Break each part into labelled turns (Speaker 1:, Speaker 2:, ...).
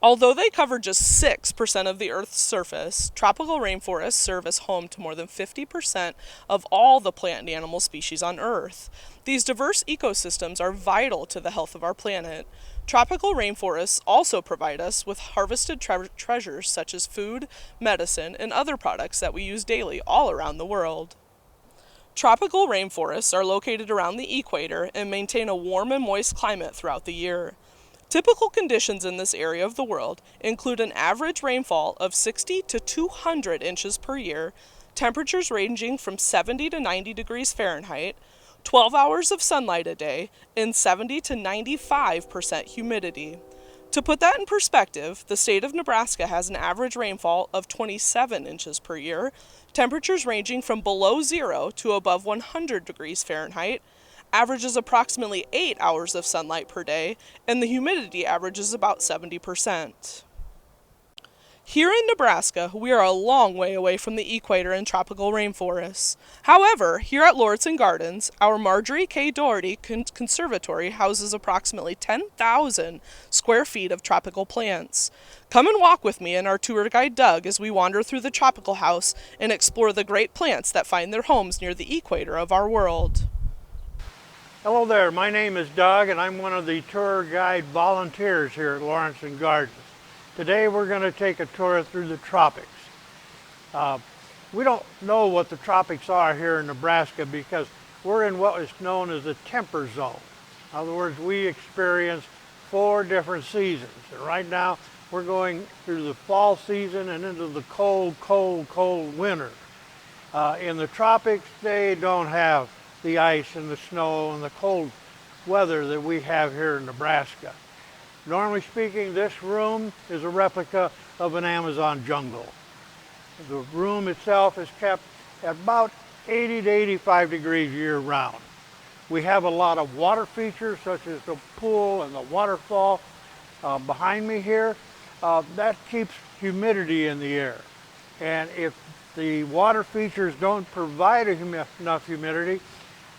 Speaker 1: Although they cover just 6% of the Earth's surface, tropical rainforests serve as home to more than 50% of all the plant and animal species on Earth. These diverse ecosystems are vital to the health of our planet. Tropical rainforests also provide us with harvested treasures such as food, medicine, and other products that we use daily all around the world. Tropical rainforests are located around the equator and maintain a warm and moist climate throughout the year. Typical conditions in this area of the world include an average rainfall of 60 to 200 inches per year, temperatures ranging from 70 to 90 degrees Fahrenheit, 12 hours of sunlight a day, and 70 to 95% humidity. To put that in perspective, the state of Nebraska has an average rainfall of 27 inches per year, temperatures ranging from below 0 to above 100 degrees Fahrenheit, averages approximately 8 hours of sunlight per day, and the humidity averages about 70%. Here in Nebraska, we are a long way away from the equator and tropical rainforests. However, here at Lauritsen Gardens, our Marjorie K. Daugherty Conservatory houses approximately 10,000 square feet of tropical plants. Come and walk with me and our tour guide Doug as we wander through the tropical house and explore the great plants that find their homes near the equator of our world.
Speaker 2: Hello there, my name is Doug and I'm one of the tour guide volunteers here at Lauritsen Gardens. Today we're going to take a tour through the tropics. We don't know what the tropics are here in Nebraska because we're in what is known as a temper zone. In other words, we experience 4 different seasons. And right now we're going through the fall season and into the cold winter. In the tropics, they don't have the ice and the snow and the cold weather that we have here in Nebraska. Normally speaking, this room is a replica of an Amazon jungle. The room itself is kept at about 80 to 85 degrees year round. We have a lot of water features such as the pool and the waterfall behind me here. That keeps humidity in the air. And if the water features don't provide enough humidity,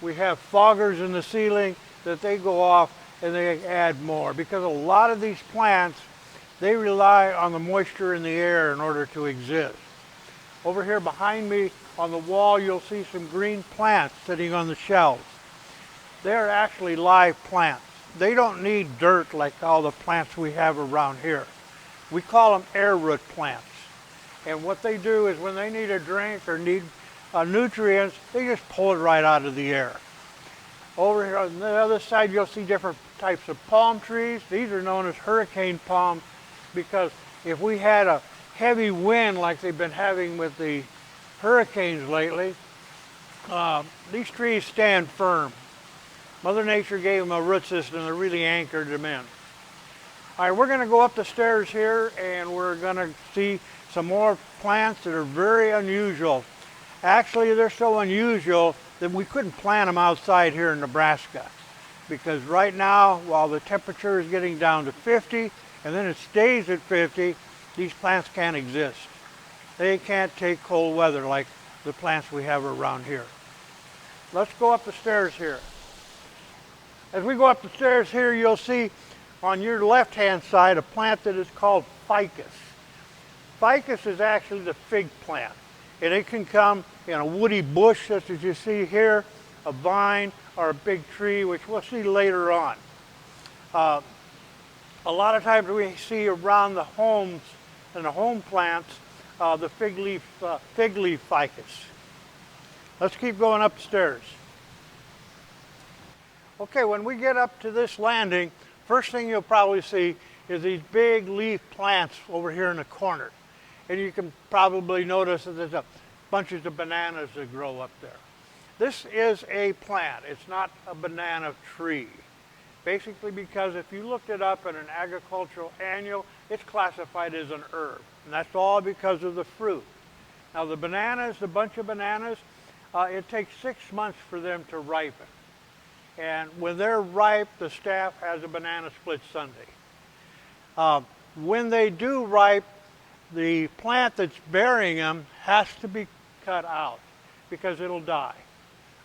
Speaker 2: we have foggers in the ceiling that they go off and they add more, because a lot of these plants, they rely on the moisture in the air in order to exist. Over here behind me on the wall, you'll see some green plants sitting on the shelves. They're actually live plants. They don't need dirt like all the plants we have around here. We call them air root plants. And what they do is when they need a drink or need nutrients, they just pull it right out of the air. Over here on the other side, you'll see different types of palm trees. These are known as hurricane palms because if we had a heavy wind like they've been having with the hurricanes lately, these trees stand firm. Mother Nature gave them a root system that really anchored them in. All right, we're going to go up the stairs here and we're going to see some more plants that are very unusual. Actually, they're so unusual that we couldn't plant them outside here in Nebraska, because right now, while the temperature is getting down to 50 and then it stays at 50, these plants can't exist. They can't take cold weather like the plants we have around here. Let's go up the stairs here. As we go up the stairs here, you'll see on your left-hand side a plant that is called ficus. Ficus is actually the fig plant, and it can come in a woody bush such as you see here, a vine, or a big tree, which we'll see later on. A lot of times we see around the homes and the home plants the fig leaf ficus. Let's keep going up the stairs. Okay, when we get up to this landing, first thing you'll probably see is these big leaf plants over here in the corner. And you can probably notice that there's bunches of bananas that grow up there. This is a plant. It's not a banana tree. Basically because if you looked it up in an agricultural annual, it's classified as an herb. And that's all because of the fruit. Now the bananas, the bunch of bananas, it takes 6 months for them to ripen. And when they're ripe, the staff has a banana split Sunday. When they do ripe, the plant that's bearing them has to be cut out because it'll die.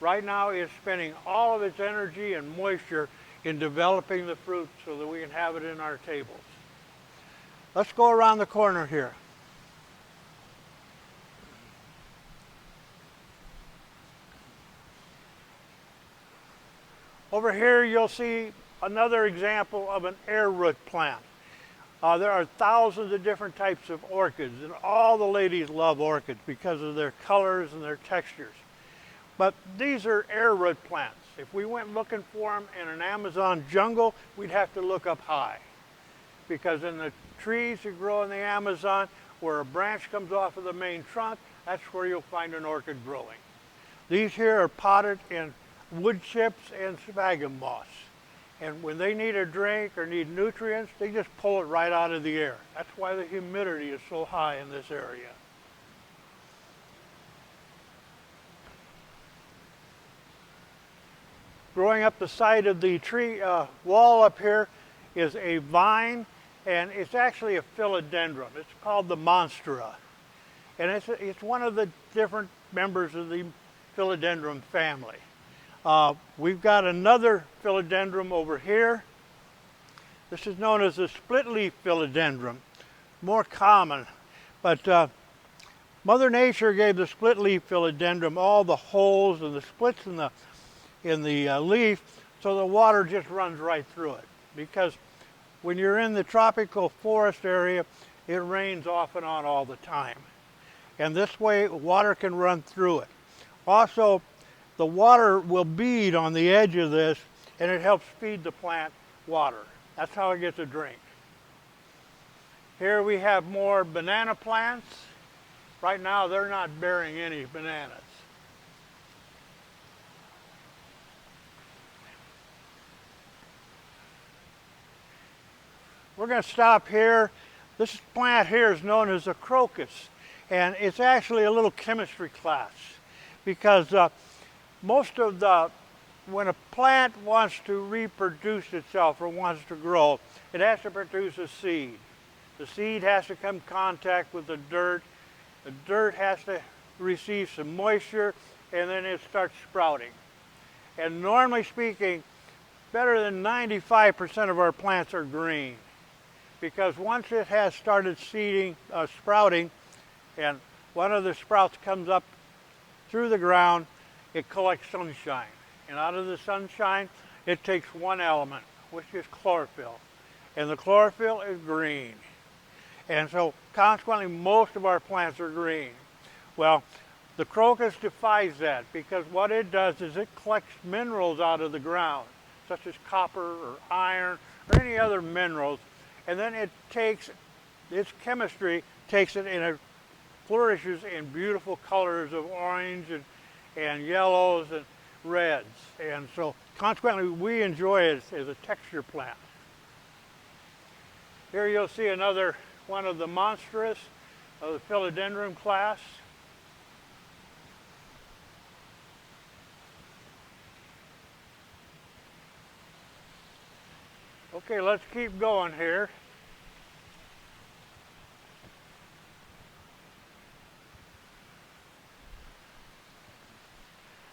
Speaker 2: Right now it's spending all of its energy and moisture in developing the fruit so that we can have it in our tables. Let's go around the corner here. Over here you'll see another example of an air root plant. There are thousands of different types of orchids, and all the ladies love orchids because of their colors and their textures. But these are air root plants. If we went looking for them in an Amazon jungle, we'd have to look up high. Because in the trees that grow in the Amazon, where a branch comes off of the main trunk, that's where you'll find an orchid growing. These here are potted in wood chips and sphagnum moss. And when they need a drink or need nutrients, they just pull it right out of the air. That's why the humidity is so high in this area. Growing up the side of the tree wall up here is a vine, and it's actually a philodendron. It's called the Monstera. And it's one of the different members of the philodendron family. We've got another philodendron over here. This is known as the split-leaf philodendron, more common. But Mother Nature gave the split-leaf philodendron all the holes and the splits in the leaf, so the water just runs right through it. Because when you're in the tropical forest area, it rains off and on all the time. And this way, water can run through it. Also, the water will bead on the edge of this, and it helps feed the plant water. That's how it gets a drink. Here we have more banana plants. Right now, they're not bearing any bananas. We're going to stop here. This plant here is known as a crocus, and it's actually a little chemistry class because when a plant wants to reproduce itself or wants to grow, it has to produce a seed. The seed has to come in contact with the dirt. The dirt has to receive some moisture, and then it starts sprouting. And normally speaking, better than 95% of our plants are green, because once it has started sprouting, and one of the sprouts comes up through the ground, it collects sunshine. And out of the sunshine, it takes one element, which is chlorophyll. And the chlorophyll is green. And so consequently, most of our plants are green. Well, the crocus defies that, because what it does is it collects minerals out of the ground, such as copper or iron or any other minerals, and then it takes its chemistry, takes it and it flourishes in beautiful colors of orange and yellows and reds. And so consequently, we enjoy it as a texture plant. Here you'll see another one of the monsteras of the philodendron class. Okay, let's keep going here.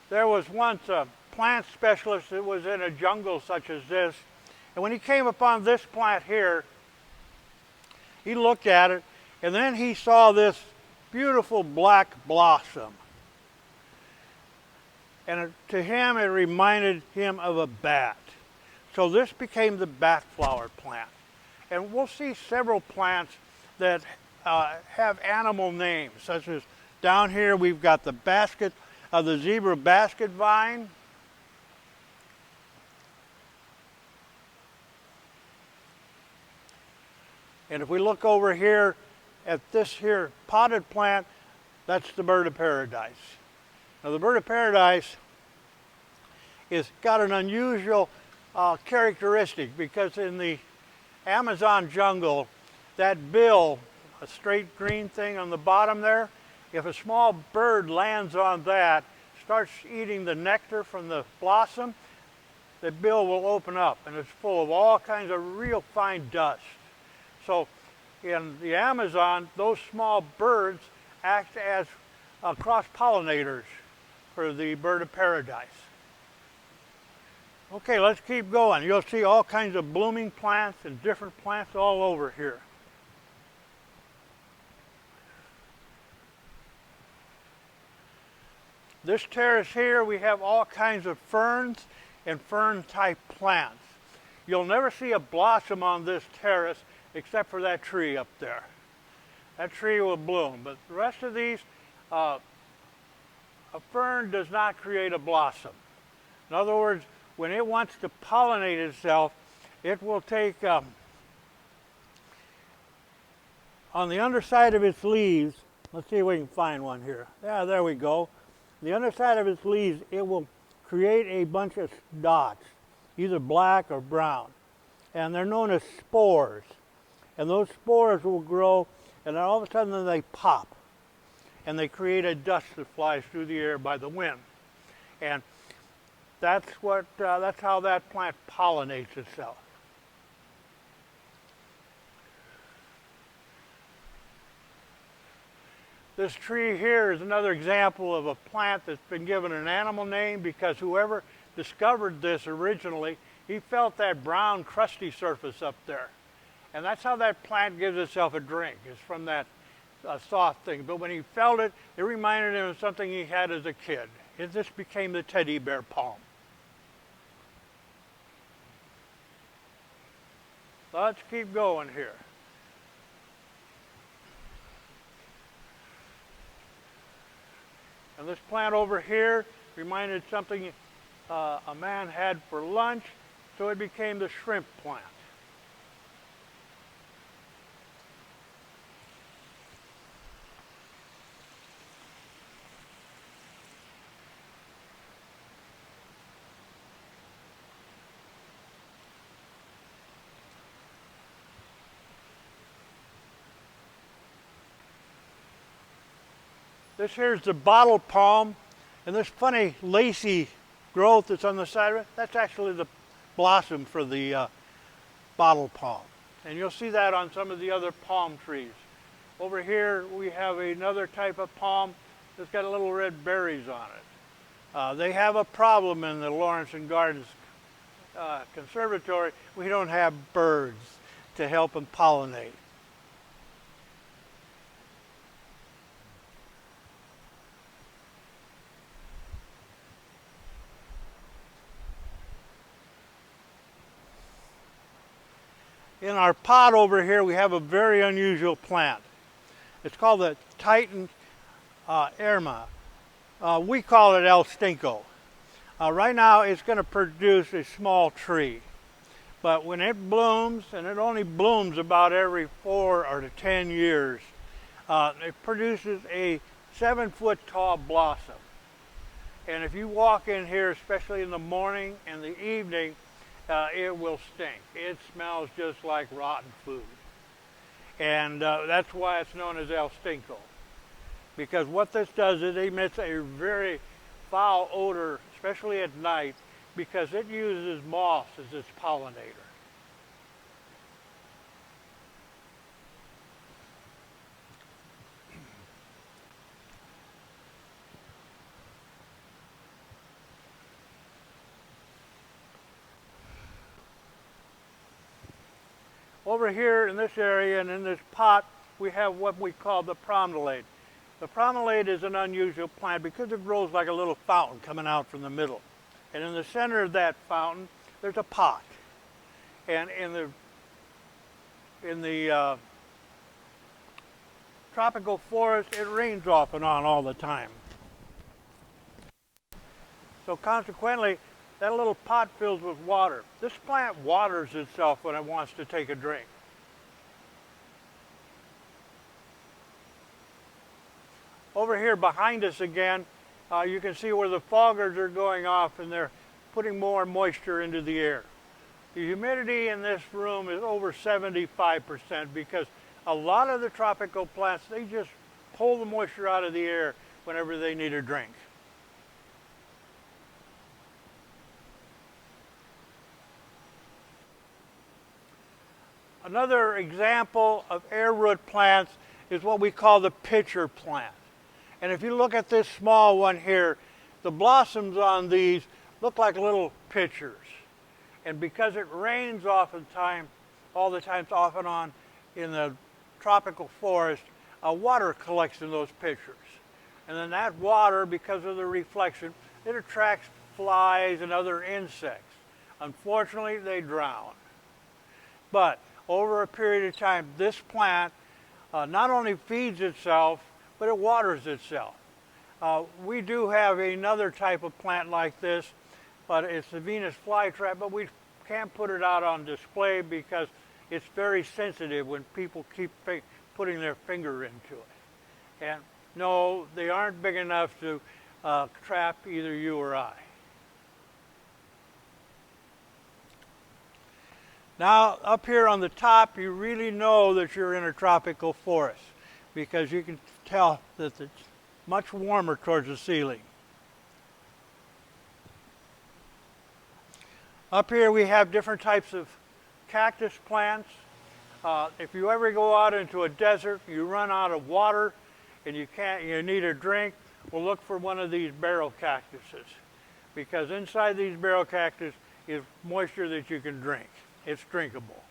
Speaker 2: There was once a plant specialist that was in a jungle such as this, and when he came upon this plant here, he looked at it, and then he saw this beautiful black blossom. And to him, it reminded him of a bat. So this became the bat flower plant. And we'll see several plants that have animal names, such as down here we've got the zebra basket vine. And if we look over here at this here potted plant, that's the bird of paradise. Now the bird of paradise is got an unusual characteristic, because in the Amazon jungle, that bill, a straight green thing on the bottom there, if a small bird lands on that, starts eating the nectar from the blossom, the bill will open up, and it's full of all kinds of real fine dust. So in the Amazon, those small birds act as cross-pollinators for the bird of paradise. Okay, let's keep going. You'll see all kinds of blooming plants and different plants all over here. This terrace here, we have all kinds of ferns and fern-type plants. You'll never see a blossom on this terrace except for that tree up there. That tree will bloom, but the rest of these, a fern does not create a blossom. In other words, when it wants to pollinate itself, it will take, on the underside of its leaves, let's see if we can find one here. Yeah, there we go. The underside of its leaves, it will create a bunch of dots, either black or brown. And they're known as spores. And those spores will grow, and then all of a sudden they pop. And they create a dust that flies through the air by the wind. And that's how that plant pollinates itself. This tree here is another example of a plant that's been given an animal name because whoever discovered this originally, he felt that brown crusty surface up there. And that's how that plant gives itself a drink, is from that soft thing. But when he felt it, it reminded him of something he had as a kid. This became the teddy bear palm. Let's keep going here. And this plant over here reminded something a man had for lunch, so it became the shrimp plant. This here's the bottle palm, and this funny lacy growth that's on the side of it, that's actually the blossom for the bottle palm. And you'll see that on some of the other palm trees. Over here we have another type of palm that's got little red berries on it. They have a problem in the Lawrence and Gardens Conservatory. We don't have birds to help them pollinate. In our pot over here, we have a very unusual plant. It's called the Titan erma. We call it El Stinko. Right now, it's going to produce a small tree. But when it blooms, and it only blooms about every 4 or 10 years, it produces a 7-foot tall blossom. And if you walk in here, especially in the morning and the evening, it will stink. It smells just like rotten food. And that's why it's known as El Stinko. Because what this does is it emits a very foul odor, especially at night, because it uses moss as its pollinator. Over here in this area and in this pot, we have what we call the bromelid. The bromelid is an unusual plant because it grows like a little fountain coming out from the middle. And in the center of that fountain, there's a pot. And in the tropical forest, it rains off and on all the time. So consequently, that little pot fills with water. This plant waters itself when it wants to take a drink. Over here behind us again, you can see where the foggers are going off and they're putting more moisture into the air. The humidity in this room is over 75% because a lot of the tropical plants, they just pull the moisture out of the air whenever they need a drink. Another example of air root plants is what we call the pitcher plant. And if you look at this small one here, the blossoms on these look like little pitchers. And because it rains all the time off and on in the tropical forest, water collects in those pitchers. And then that water, because of the reflection, it attracts flies and other insects. Unfortunately, they drown. But over a period of time, this plant not only feeds itself, but it waters itself. We do have another type of plant like this, but it's the Venus flytrap, but we can't put it out on display because it's very sensitive when people keep putting their finger into it. And no, they aren't big enough to trap either you or I. Now, up here on the top, you really know that you're in a tropical forest because you can tell that it's much warmer towards the ceiling. Up here we have different types of cactus plants. If you ever go out into a desert, you run out of water and you need a drink, well, look for one of these barrel cactuses because inside these barrel cactus is moisture that you can drink. It's drinkable.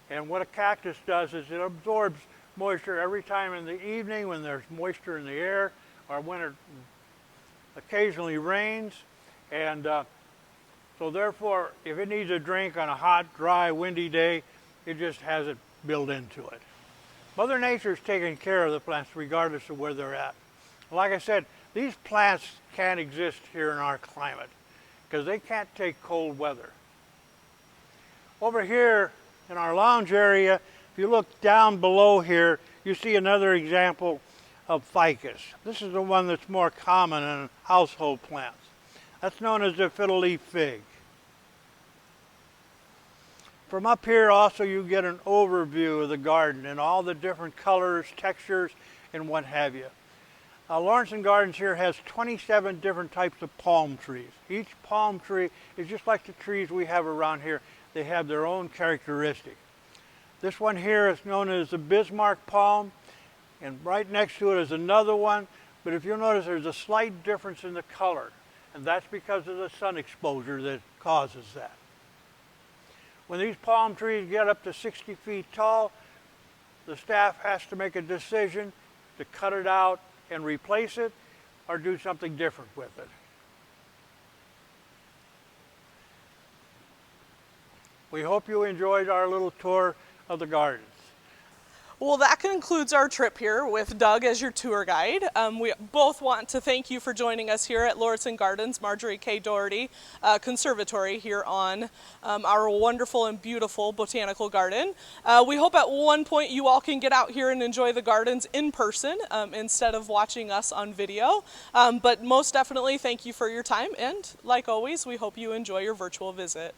Speaker 2: And what a cactus does is it absorbs moisture every time in the evening when there's moisture in the air or when it occasionally rains. And so therefore, if it needs a drink on a hot, dry, windy day, it just has it built into it. Mother Nature's taking care of the plants regardless of where they're at. Like I said, these plants can't exist here in our climate because they can't take cold weather. Over here in our lounge area, if you look down below here, you see another example of ficus. This is the one that's more common in household plants. That's known as the fiddle-leaf fig. From up here also you get an overview of the garden and all the different colors, textures, and what have you. Lawrence & Gardens here has 27 different types of palm trees. Each palm tree is just like the trees we have around here. They have their own characteristic. This one here is known as the Bismarck palm, and right next to it is another one, but if you'll notice there's a slight difference in the color, and that's because of the sun exposure that causes that. When these palm trees get up to 60 feet tall, the staff has to make a decision to cut it out and replace it or do something different with it. We hope you enjoyed our little tour of the gardens.
Speaker 1: Well, that concludes our trip here with Doug as your tour guide. We both want to thank you for joining us here at Lawrence & Gardens, Marjorie K. Daugherty Conservatory here on our wonderful and beautiful botanical garden. We hope at one point you all can get out here and enjoy the gardens in person instead of watching us on video. But most definitely thank you for your time, and like always, we hope you enjoy your virtual visit.